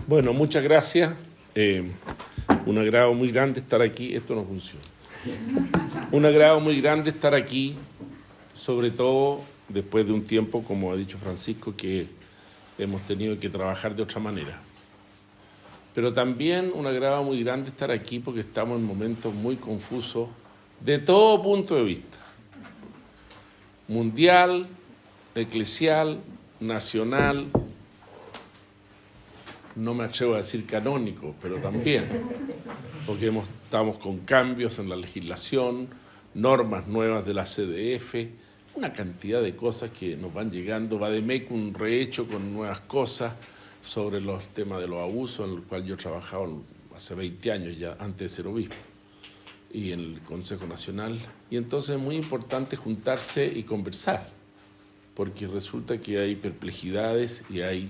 Bueno, muchas gracias. Un agrado muy grande estar aquí. Esto no funciona. Un agrado muy grande estar aquí, sobre todo después de un tiempo, como ha dicho Francisco, que hemos tenido que trabajar de otra manera. Pero también un agrado muy grande estar aquí porque estamos en momentos muy confusos de todo punto de vista. Mundial, eclesial, nacional, no me atrevo a decir canónico, pero también, porque estamos con cambios en la legislación, normas nuevas de la CDF, una cantidad de cosas que nos van llegando, Bademecum un rehecho con nuevas cosas sobre los temas de los abusos, en el cual yo he trabajado hace 20 años ya, antes de ser obispo, y en el Consejo Nacional, y entonces es muy importante juntarse y conversar, porque resulta que hay perplejidades y hay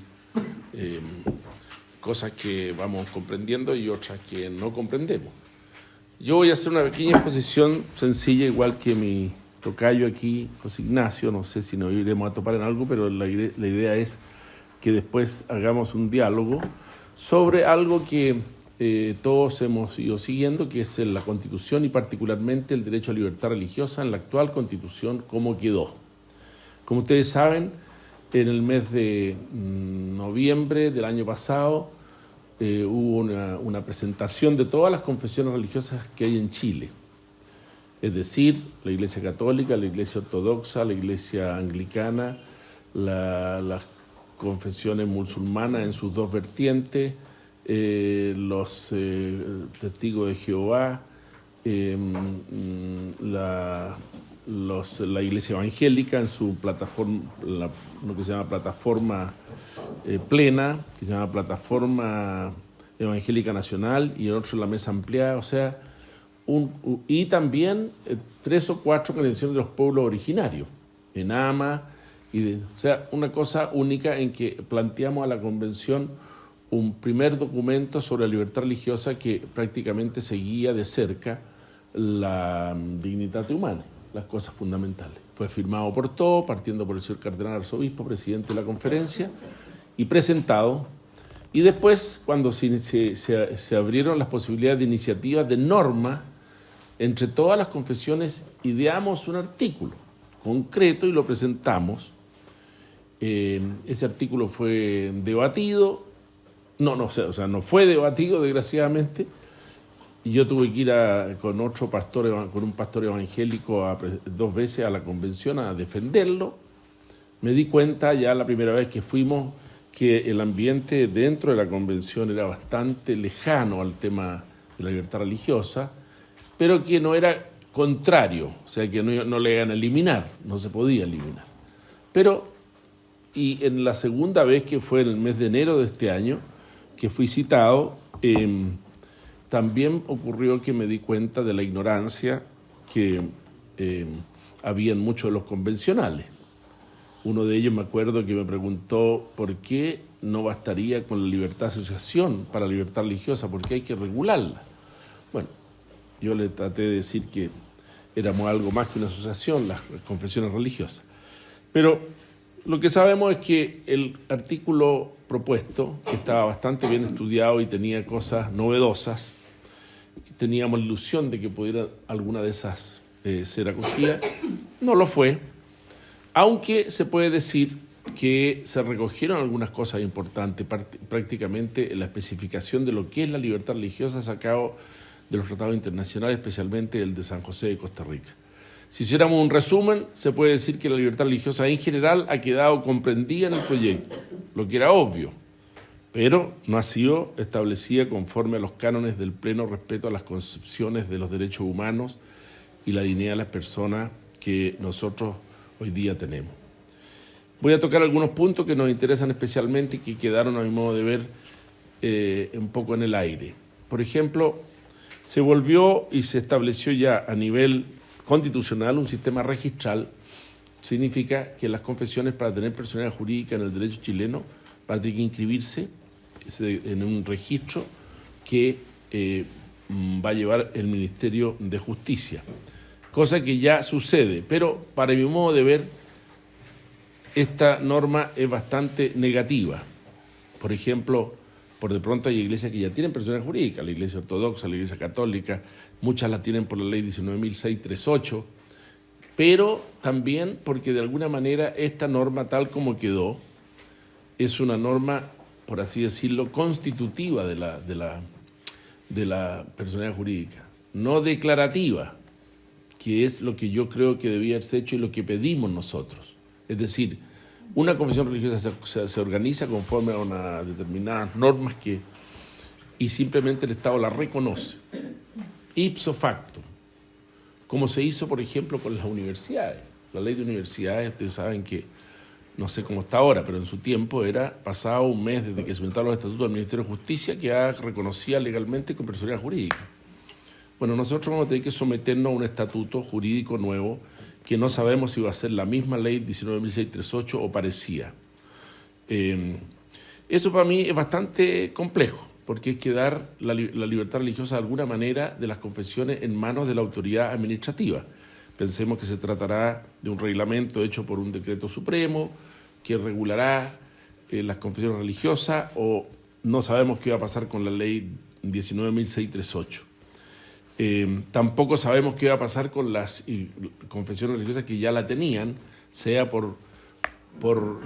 cosas que vamos comprendiendo y otras que no comprendemos. Yo voy a hacer una pequeña exposición sencilla, igual que mi tocayo aquí, José Ignacio, no sé si nos iremos a topar en algo, pero la idea es que después hagamos un diálogo sobre algo que todos hemos ido siguiendo, que es la Constitución y particularmente el derecho a libertad religiosa en la actual Constitución, cómo quedó. Como ustedes saben, en el mes de noviembre del año pasado hubo una presentación de todas las confesiones religiosas que hay en Chile. Es decir, la Iglesia Católica, la Iglesia Ortodoxa, la Iglesia Anglicana, las confesiones musulmanas en sus dos vertientes, los testigos de Jehová, la Iglesia Evangélica en su plataforma, lo que se llama plataforma plena, que se llama Plataforma Evangélica Nacional, y el otro la Mesa Ampliada, o sea, y también 3 o 4 convenciones de los pueblos originarios, en AMA, o sea, una cosa única en que planteamos a la convención un primer documento sobre la libertad religiosa que prácticamente seguía de cerca la dignidad humana, las cosas fundamentales. Fue firmado por todos, partiendo por el señor cardenal arzobispo, presidente de la conferencia, y presentado. Y después, cuando se abrieron las posibilidades de iniciativas de norma, entre todas las confesiones ideamos un artículo concreto y lo presentamos. Ese artículo fue debatido, no fue debatido, desgraciadamente, y yo tuve que ir con un pastor evangélico 2 veces a la convención a defenderlo. Me di cuenta ya la primera vez que fuimos que el ambiente dentro de la convención era bastante lejano al tema de la libertad religiosa, pero que no era contrario, o sea que no le iban a eliminar, no se podía eliminar. Y en la segunda vez, que fue en el mes de enero de este año, que fui citado, también ocurrió que me di cuenta de la ignorancia que había en muchos de los convencionales. Uno de ellos, me acuerdo, que me preguntó por qué no bastaría con la libertad de asociación para la libertad religiosa, porque hay que regularla. Bueno, yo le traté de decir que éramos algo más que una asociación, las confesiones religiosas. Pero lo que sabemos es que el artículo propuesto, que estaba bastante bien estudiado y tenía cosas novedosas, teníamos la ilusión de que pudiera alguna de esas ser acogida, no lo fue, aunque se puede decir que se recogieron algunas cosas importantes, prácticamente la especificación de lo que es la libertad religiosa sacado de los tratados internacionales, especialmente el de San José de Costa Rica. Si hiciéramos un resumen, se puede decir que la libertad religiosa en general ha quedado comprendida en el proyecto, lo que era obvio, pero no ha sido establecida conforme a los cánones del pleno respeto a las concepciones de los derechos humanos y la dignidad de las personas que nosotros hoy día tenemos. Voy a tocar algunos puntos que nos interesan especialmente y que quedaron, a mi modo de ver, un poco en el aire. Por ejemplo, se volvió y se estableció ya a nivel constitucional un sistema registral. Significa que las confesiones, para tener personalidad jurídica en el derecho chileno, van a tener que inscribirse en un registro que va a llevar el Ministerio de Justicia, cosa que ya sucede, pero para mi modo de ver esta norma es bastante negativa. Por ejemplo, Por de pronto hay iglesias que ya tienen personalidad jurídica, la iglesia ortodoxa, la iglesia católica, muchas la tienen por la ley 19.638, pero también porque de alguna manera esta norma tal como quedó es una norma, por así decirlo, constitutiva de la personalidad jurídica, no declarativa, que es lo que yo creo que debía haberse hecho y lo que pedimos nosotros. Es decir, una confesión religiosa se organiza conforme a unas determinadas normas y simplemente el Estado la reconoce, ipso facto, como se hizo, por ejemplo, con las universidades. La ley de universidades, ustedes saben que, no sé cómo está ahora, pero en su tiempo era pasado un mes desde que se inventaron los estatutos del Ministerio de Justicia, que ya reconocía legalmente con personalidad jurídica. Bueno, nosotros vamos a tener que someternos a un estatuto jurídico nuevo que no sabemos si va a ser la misma ley 19.638 o parecida. Eso para mí es bastante complejo, porque hay que dar la libertad religiosa de alguna manera de las confesiones en manos de la autoridad administrativa. Pensemos que se tratará de un reglamento hecho por un decreto supremo que regulará las confesiones religiosas, o no sabemos qué va a pasar con la ley 19.638. Tampoco sabemos qué va a pasar con las confesiones religiosas que ya la tenían, sea por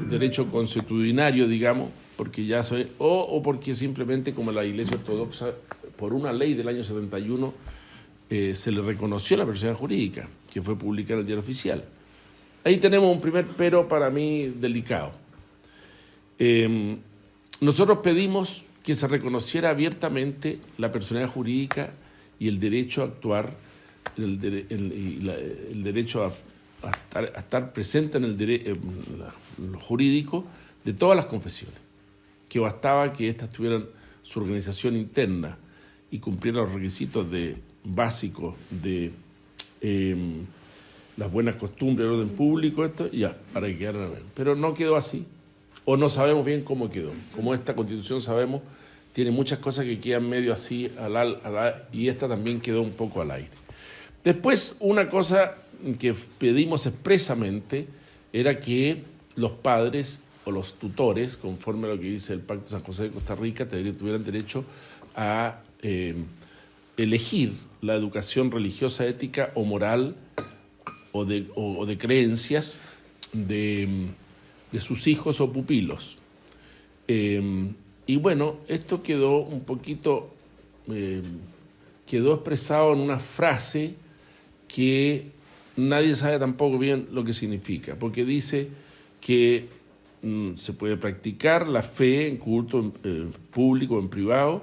derecho consuetudinario, digamos, porque ya o porque simplemente como la Iglesia Ortodoxa, por una ley del año 71, se le reconoció la personalidad jurídica, que fue publicada en el Diario Oficial. Ahí tenemos un primer pero para mí delicado. Nosotros pedimos que se reconociera abiertamente la personalidad jurídica y el derecho a actuar, el derecho a estar presente en lo jurídico de todas las confesiones, que bastaba que éstas tuvieran su organización interna y cumplieran los requisitos básicos de las buenas costumbres, el orden público, esto, ya, para que quedaran bien. Pero no quedó así, o no sabemos bien cómo quedó. Como esta Constitución sabemos, tiene muchas cosas que quedan medio así, y esta también quedó un poco al aire. Después, una cosa que pedimos expresamente era que los padres o los tutores, conforme a lo que dice el Pacto de San José de Costa Rica, tuvieran derecho a elegir la educación religiosa, ética o moral o de creencias de sus hijos o pupilos. Y bueno, esto quedó un poquito, quedó expresado en una frase que nadie sabe tampoco bien lo que significa, porque dice que se puede practicar la fe en culto público o en privado,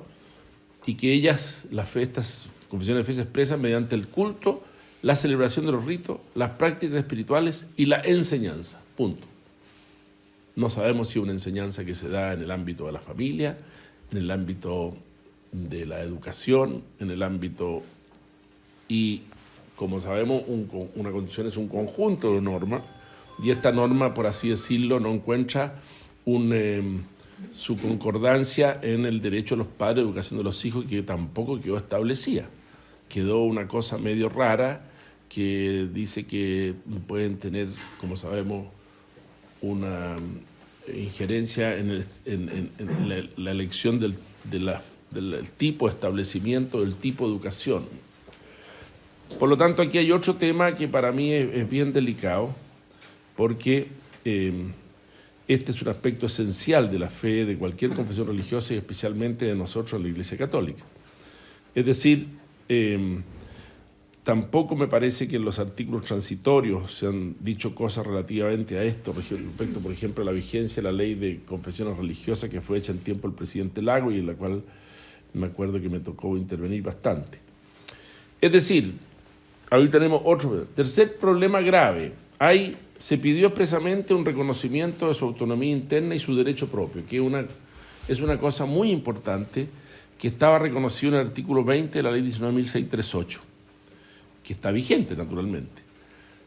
y que estas confesiones de fe se expresan mediante el culto, la celebración de los ritos, las prácticas espirituales y la enseñanza. Punto. No sabemos si es una enseñanza que se da en el ámbito de la familia, en el ámbito de la educación, en el ámbito... Y como sabemos, una condición es un conjunto de normas, y esta norma, por así decirlo, no encuentra su concordancia en el derecho a los padres de educación de los hijos, que tampoco quedó establecida. Quedó una cosa medio rara que dice que pueden tener, como sabemos, una injerencia en la elección del tipo de establecimiento, del tipo de educación. Por lo tanto, aquí hay otro tema que para mí es bien delicado, porque este es un aspecto esencial de la fe de cualquier confesión religiosa y especialmente de nosotros, la Iglesia Católica. Es decir, tampoco me parece que en los artículos transitorios se han dicho cosas relativamente a esto, respecto, por ejemplo, a la vigencia de la ley de confesiones religiosas que fue hecha en tiempo del presidente Lago y en la cual me acuerdo que me tocó intervenir bastante. Es decir, ahí tenemos otro. Tercer problema grave. Se pidió expresamente un reconocimiento de su autonomía interna y su derecho propio, que es una cosa muy importante que estaba reconocido en el artículo 20 de la ley 19.638, que está vigente naturalmente.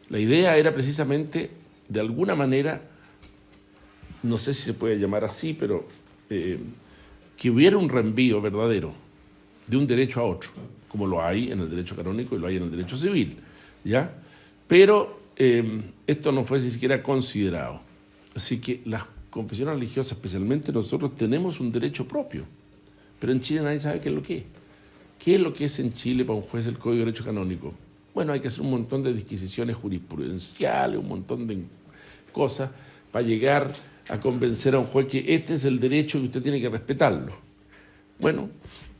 La idea era precisamente, de alguna manera, no sé si se puede llamar así, pero que hubiera un reenvío verdadero de un derecho a otro, como lo hay en el derecho canónico y lo hay en el derecho civil, ¿ya? Pero esto no fue ni siquiera considerado. Así que las confesiones religiosas, especialmente nosotros, tenemos un derecho propio. Pero en Chile nadie sabe qué es lo que es. ¿Qué es lo que es en Chile para un juez el Código de Derecho Canónico? Bueno, hay que hacer un montón de disquisiciones jurisprudenciales, un montón de cosas para llegar a convencer a un juez que este es el derecho y usted tiene que respetarlo. Bueno,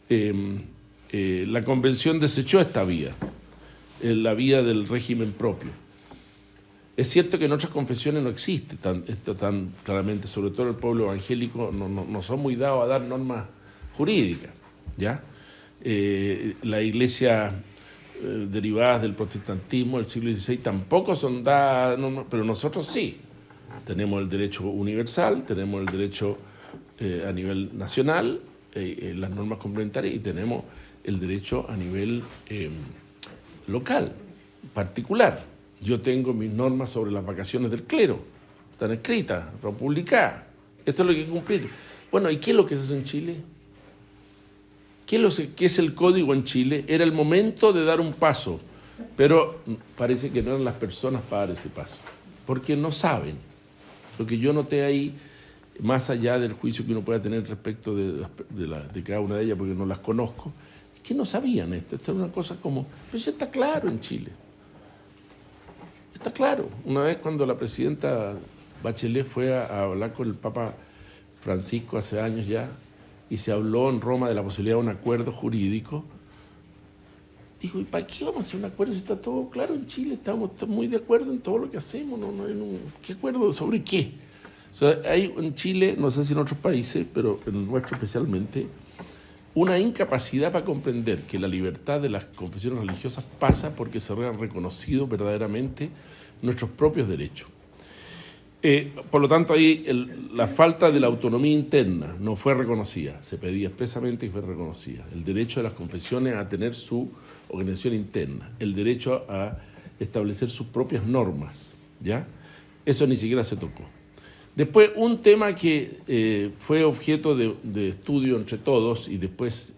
la Convención desechó esta vía, la vía del régimen propio. Es cierto que en otras confesiones no existe esto tan claramente, sobre todo el pueblo evangélico no son muy dados a dar normas jurídicas, ¿ya? La iglesia derivadas del protestantismo del siglo XVI tampoco son dadas normas, pero nosotros sí. Tenemos el derecho universal, tenemos el derecho a nivel nacional, las normas complementarias, y tenemos el derecho a nivel local, particular. Yo tengo mis normas sobre las vacaciones del clero, están escritas, publicadas. Esto es lo que hay que cumplir. Bueno, ¿y qué es lo que se hace en Chile? ¿Qué es el código en Chile? Era el momento de dar un paso, pero parece que no eran las personas para dar ese paso, porque no saben. Lo que yo noté ahí, más allá del juicio que uno pueda tener respecto de cada una de ellas, porque no las conozco, es que no sabían esto. Esto es una cosa como, pero ya está claro en Chile. Está claro. Una vez cuando la presidenta Bachelet fue a hablar con el Papa Francisco hace años ya, y se habló en Roma de la posibilidad de un acuerdo jurídico, dijo, ¿y para qué vamos a hacer un acuerdo si está todo claro en Chile? Estamos muy de acuerdo en todo lo que hacemos. ¿Qué acuerdo sobre qué? O sea, hay en Chile, no sé si en otros países, pero en el nuestro especialmente, una incapacidad para comprender que la libertad de las confesiones religiosas pasa porque se han reconocido verdaderamente nuestros propios derechos. Por lo tanto, ahí la falta de la autonomía interna no fue reconocida, se pedía expresamente y fue reconocida. El derecho de las confesiones a tener su organización interna, el derecho a establecer sus propias normas, ¿ya? Eso ni siquiera se tocó. Después, un tema que fue objeto de estudio entre todos y después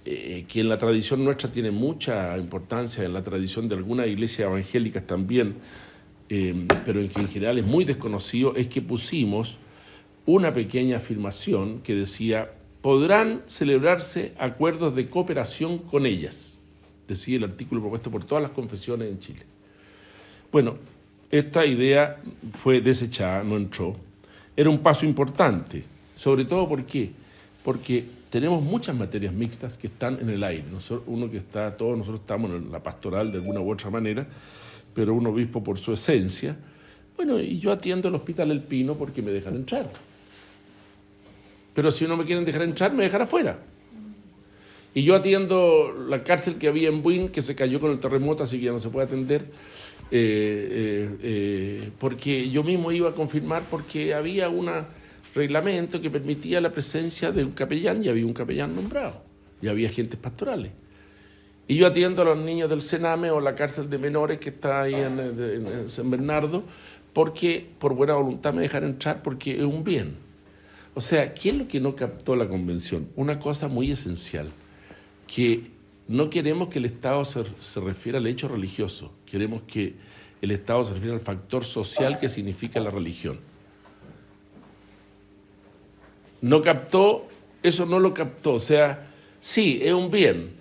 que en la tradición nuestra tiene mucha importancia, en la tradición de algunas iglesias evangélicas también, pero en que en general es muy desconocido, es que pusimos una pequeña afirmación que decía: podrán celebrarse acuerdos de cooperación con ellas, decía el artículo propuesto por todas las confesiones en Chile. Bueno, esta idea fue desechada, no entró. Era un paso importante, sobre todo ¿por qué? Porque tenemos muchas materias mixtas que están en el aire. Todos nosotros estamos en la pastoral de alguna u otra manera, pero un obispo por su esencia. Bueno, y yo atiendo el Hospital El Pino porque me dejan entrar. Pero si no me quieren dejar entrar, me dejan afuera. Y yo atiendo la cárcel que había en Buin, que se cayó con el terremoto, así que ya no se puede atender, porque yo mismo iba a confirmar, porque había un reglamento que permitía la presencia de un capellán, y había un capellán nombrado, y había agentes pastorales. Y yo atiendo a los niños del Sename o la cárcel de menores que está ahí en San Bernardo, porque por buena voluntad me dejan entrar, porque es un bien. O sea, ¿qué es lo que no captó la Convención? Una cosa muy esencial, que no queremos que el Estado se refiera al hecho religioso, queremos que el Estado se refiera al factor social que significa la religión. No captó, eso no lo captó, o sea, sí, es un bien,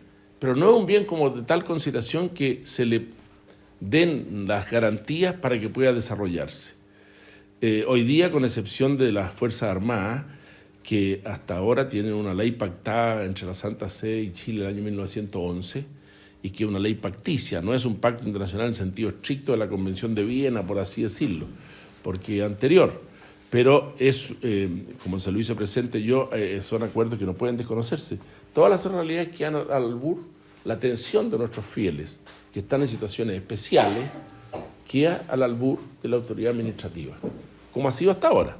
pero no es un bien como de tal consideración que se le den las garantías para que pueda desarrollarse. Hoy día, con excepción de las Fuerzas Armadas, que hasta ahora tienen una ley pactada entre la Santa Sede y Chile el año 1911, y que es una ley pacticia, no es un pacto internacional en sentido estricto de la Convención de Viena, por así decirlo, porque es anterior, pero es, como se lo hice presente yo, son acuerdos que no pueden desconocerse. Todas las realidades que han al albur, la atención de nuestros fieles, que están en situaciones especiales, queda al albur de la autoridad administrativa, como ha sido hasta ahora.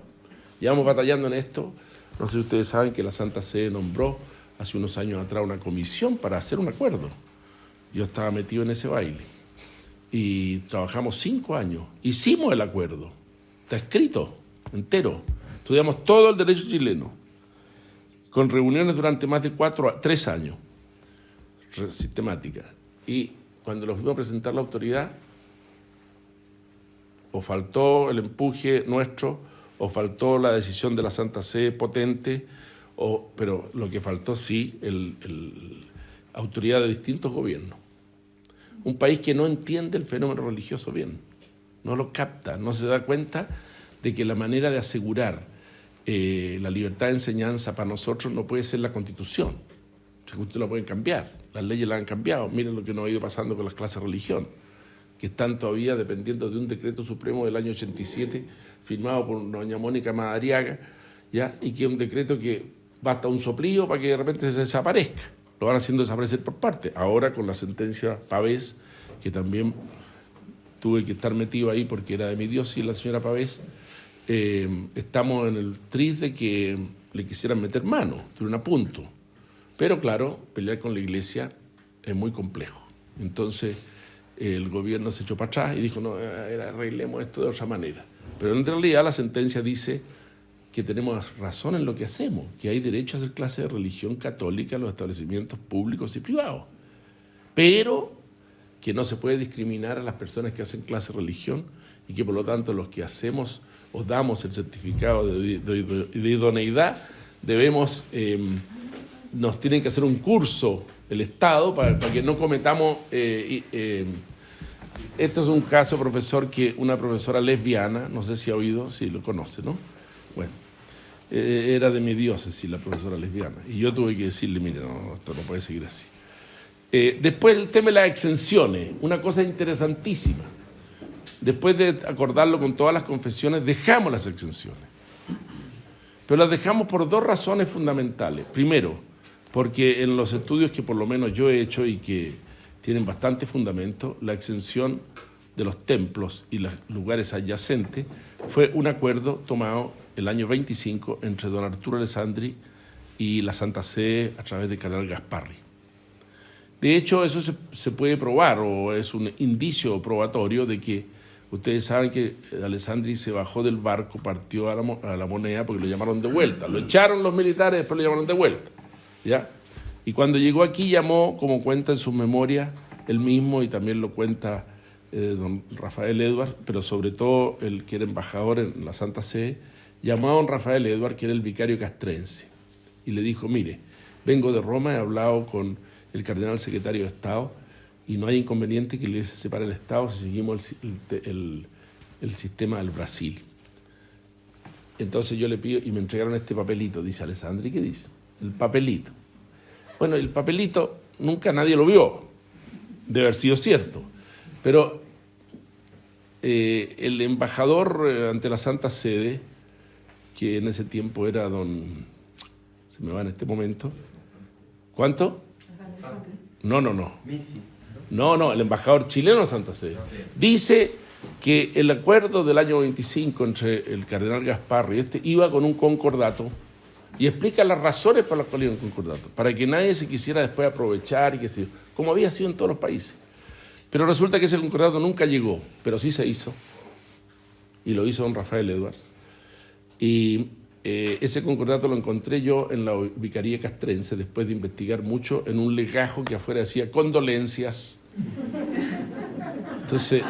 Llevamos batallando en esto. No sé si ustedes saben que la Santa Sede nombró hace unos años atrás una comisión para hacer un acuerdo. Yo estaba metido en ese baile y trabajamos 5 años. Hicimos el acuerdo, está escrito entero. Estudiamos todo el derecho chileno, con reuniones durante más de 3 años, sistemáticas. Y cuando lo fuimos a presentar a la autoridad, o faltó el empuje nuestro, o faltó la decisión de la Santa Sede potente, pero lo que faltó sí, autoridad de distintos gobiernos. Un país que no entiende el fenómeno religioso bien, no lo capta, no se da cuenta de que la manera de asegurar la libertad de enseñanza para nosotros no puede ser la Constitución. La Constitución la pueden cambiar, las leyes la han cambiado. Miren lo que nos ha ido pasando con las clases de religión, que están todavía dependiendo de un decreto supremo del año 87, firmado por doña Mónica Madariaga, ¿ya? Y que es un decreto que basta un soplío para que de repente se desaparezca. Lo van haciendo desaparecer por parte. Ahora con la sentencia Pavés, que también tuve que estar metido ahí porque era de mi diócesis la señora Pavés, estamos en el tris de que le quisieran meter mano, de un punto. Pero claro, pelear con la iglesia es muy complejo. Entonces el gobierno se echó para atrás y dijo, no, arreglemos esto de otra manera. Pero en realidad la sentencia dice que tenemos razón en lo que hacemos, que hay derecho a hacer clases de religión católica en los establecimientos públicos y privados, pero que no se puede discriminar a las personas que hacen clases de religión y que por lo tanto los que hacemos o damos el certificado de idoneidad debemos, nos tienen que hacer un curso el Estado para que no cometamos... Esto es un caso, profesor, que una profesora lesbiana, no sé si ha oído, si lo conoce, ¿no? Bueno, era de mi diócesis la profesora lesbiana, y yo tuve que decirle, mire, no, esto no puede seguir así. Después el tema de las exenciones, una cosa interesantísima. Después de acordarlo con todas las confesiones, dejamos las exenciones. Pero las dejamos por dos razones fundamentales. Primero, porque en los estudios que por lo menos yo he hecho y que tienen bastante fundamento, la exención de los templos y los lugares adyacentes fue un acuerdo tomado el año 25 entre don Arturo Alessandri y la Santa Sede a través del cardenal Gasparri. De hecho, eso se puede probar, o es un indicio probatorio de que ustedes saben que Alessandri se bajó del barco, partió a la Moneda porque lo llamaron de vuelta. Lo echaron los militares, después lo llamaron de vuelta, ¿ya? Y cuando llegó aquí llamó, como cuenta en sus memorias, él mismo, y también lo cuenta don Rafael Edwards, pero sobre todo el que era embajador en la Santa Sede, llamó a don Rafael Edwards, que era el vicario castrense, y le dijo, mire, vengo de Roma, he hablado con el cardenal secretario de Estado, y no hay inconveniente que le separe el Estado si seguimos el sistema del Brasil. Entonces yo le pido, y me entregaron este papelito, dice Alessandri, ¿qué dice? El papelito. Bueno, el papelito nunca nadie lo vio, debe haber sido cierto, pero el embajador ante la Santa Sede, que en ese tiempo era se me va en este momento, ¿cuánto? No, el embajador chileno de Santa Sede, dice que el acuerdo del año 25 entre el cardenal Gasparri y iba con un concordato, y explica las razones por las cuales iba un concordato, para que nadie se quisiera después aprovechar, y como había sido en todos los países. Pero resulta que ese concordato nunca llegó, pero sí se hizo, y lo hizo don Rafael Edwards. Y ese concordato lo encontré yo en la vicaría castrense, después de investigar mucho, en un legajo que afuera decía condolencias. Entonces,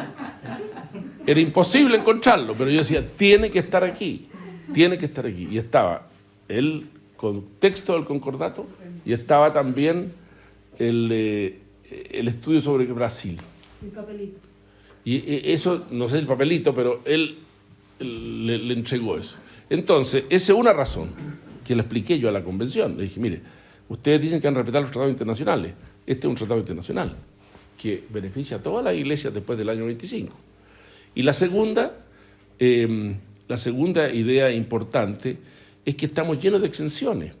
era imposible encontrarlo, pero yo decía, tiene que estar aquí. Y estaba el contexto del concordato y estaba también el estudio sobre Brasil. El papelito. Y eso, no sé el papelito, pero él le entregó eso. Entonces, esa es una razón que le expliqué yo a la convención. Le dije, mire, ustedes dicen que han respetado los tratados internacionales. Este es un tratado internacional que beneficia a todas las iglesias después del año 25. Y la segunda idea importante es que estamos llenos de exenciones.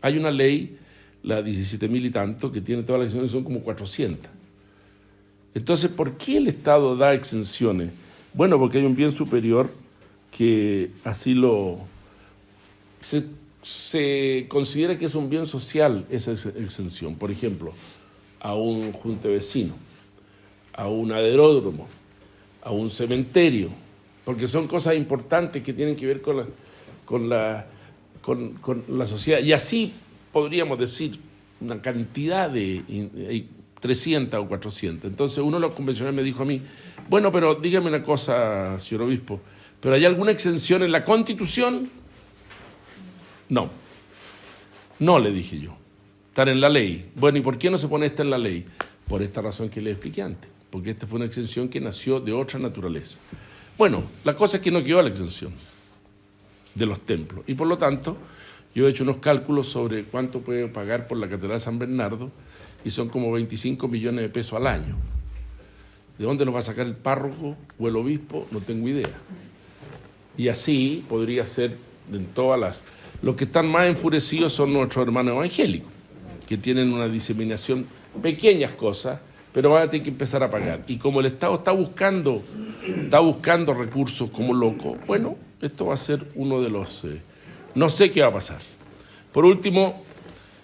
Hay una ley, la 17.000 y tanto, que tiene todas las exenciones, son como 400. Entonces, ¿por qué el Estado da exenciones? Bueno, porque hay un bien superior que así se considera que es un bien social esa exención. Por ejemplo, a un junte vecino, a un aeródromo, a un cementerio, porque son cosas importantes que tienen que ver con la sociedad. Y así podríamos decir una cantidad de 300 o 400. Entonces uno de los convencionales me dijo a mí, bueno, pero dígame una cosa, señor obispo, ¿pero hay alguna exención en la Constitución? No, no le dije yo. Estar en la ley. Bueno, ¿y por qué no se pone esta en la ley? Por esta razón que le expliqué antes, porque esta fue una exención que nació de otra naturaleza. Bueno, la cosa es que no quedó la exención de los templos, y por lo tanto yo he hecho unos cálculos sobre cuánto puede pagar por la Catedral de San Bernardo, y son como 25 millones de pesos al año. ¿De dónde nos va a sacar el párroco o el obispo? No tengo idea. Y así podría ser en todas las... Los que están más enfurecidos son nuestros hermanos evangélicos, que tienen una diseminación, pequeñas cosas, pero van a tener que empezar a pagar. Y como el Estado está buscando recursos como loco, bueno, esto va a ser uno de los... no sé qué va a pasar. Por último,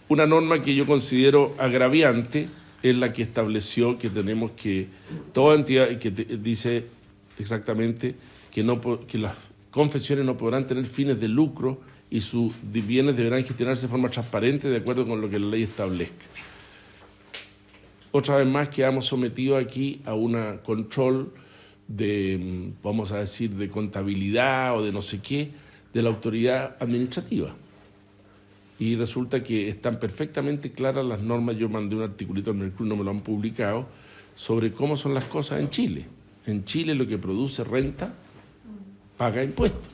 una norma que yo considero agraviante es la que estableció que tenemos que... Toda entidad que dice exactamente que las confesiones no podrán tener fines de lucro y sus bienes deberán gestionarse de forma transparente de acuerdo con lo que la ley establezca. Otra vez más quedamos sometidos aquí a un control de, vamos a decir, de contabilidad o de no sé qué, de la autoridad administrativa. Y resulta que están perfectamente claras las normas. Yo mandé un articulito al Mercurio, no me lo han publicado, sobre cómo son las cosas en Chile. En Chile lo que produce renta paga impuestos.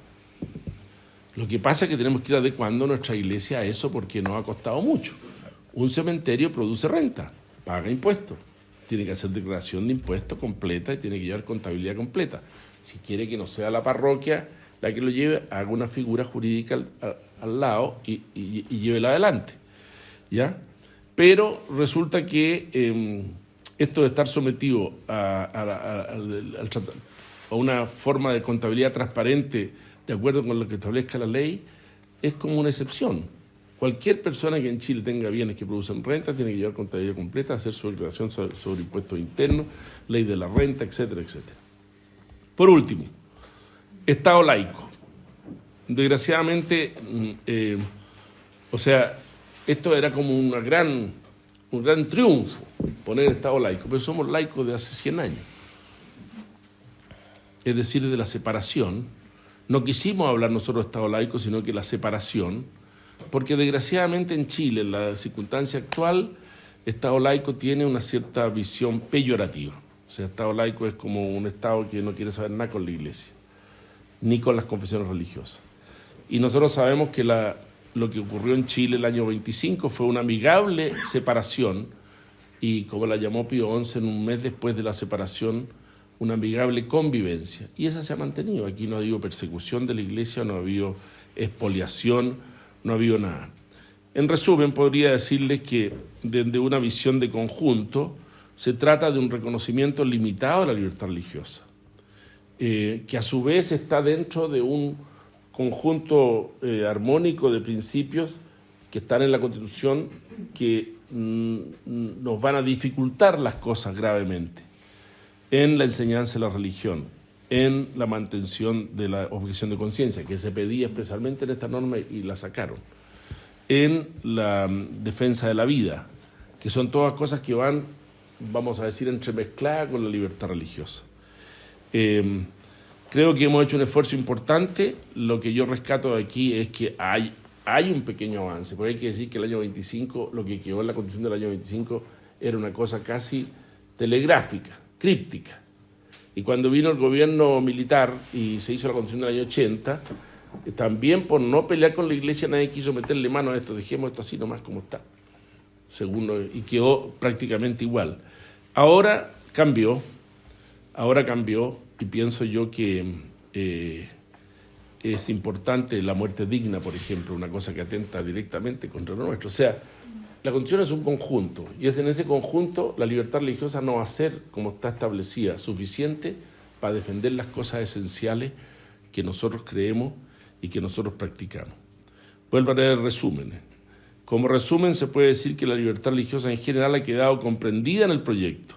Lo que pasa es que tenemos que ir adecuando nuestra iglesia a eso porque nos ha costado mucho. Un cementerio produce renta, paga impuestos, tiene que hacer declaración de impuestos completa y tiene que llevar contabilidad completa. Si quiere que no sea la parroquia la que lo lleve, haga una figura jurídica al lado y llévela adelante, ¿ya? Pero resulta que esto de estar sometido a una forma de contabilidad transparente de acuerdo con lo que establezca la ley es como una excepción. Cualquier persona que en Chile tenga bienes que producen renta tiene que llevar contabilidad completa, hacer su declaración sobre impuestos internos, ley de la renta, etcétera, etcétera. Por último, Estado laico. Desgraciadamente, esto era como un gran triunfo, poner Estado laico, pero somos laicos de hace 100 años. Es decir, de la separación. No quisimos hablar nosotros de Estado laico, sino que la separación, porque desgraciadamente en Chile, en la circunstancia actual, Estado laico tiene una cierta visión peyorativa. O sea, Estado laico es como un Estado que no quiere saber nada con la Iglesia, ni con las confesiones religiosas. Y nosotros sabemos que lo que ocurrió en Chile el año 25 fue una amigable separación, y como la llamó Pío XI, en un mes después de la separación, una amigable convivencia. Y esa se ha mantenido. Aquí no ha habido persecución de la Iglesia, no ha habido expoliación, no ha habido nada. En resumen, podría decirles que desde una visión de conjunto se trata de un reconocimiento limitado de la libertad religiosa, que a su vez está dentro de un conjunto armónico de principios que están en la Constitución que nos van a dificultar las cosas gravemente en la enseñanza de la religión, en la mantención de la objeción de conciencia, que se pedía expresamente en esta norma y la sacaron, en la defensa de la vida, que son todas cosas que van, vamos a decir, entremezcladas con la libertad religiosa. Creo que hemos hecho un esfuerzo importante. Lo que yo rescato de aquí es que hay un pequeño avance, porque hay que decir que el año 25, lo que quedó en la Constitución del año 25, era una cosa casi telegráfica, críptica. Y cuando vino el gobierno militar y se hizo la Constitución del año 80, también por no pelear con la Iglesia nadie quiso meterle mano a esto, dejemos esto así nomás como está, y quedó prácticamente igual. Ahora cambió, y pienso yo que es importante la muerte digna, por ejemplo, una cosa que atenta directamente contra lo nuestro. O sea, la Constitución es un conjunto, y es en ese conjunto la libertad religiosa no va a ser, como está establecida, suficiente para defender las cosas esenciales que nosotros creemos y que nosotros practicamos. Vuelvo a leer el resumen. Como resumen, se puede decir que la libertad religiosa en general ha quedado comprendida en el proyecto,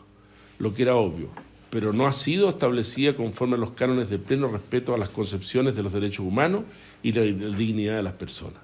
lo que era obvio, pero no ha sido establecida conforme a los cánones de pleno respeto a las concepciones de los derechos humanos y la dignidad de las personas.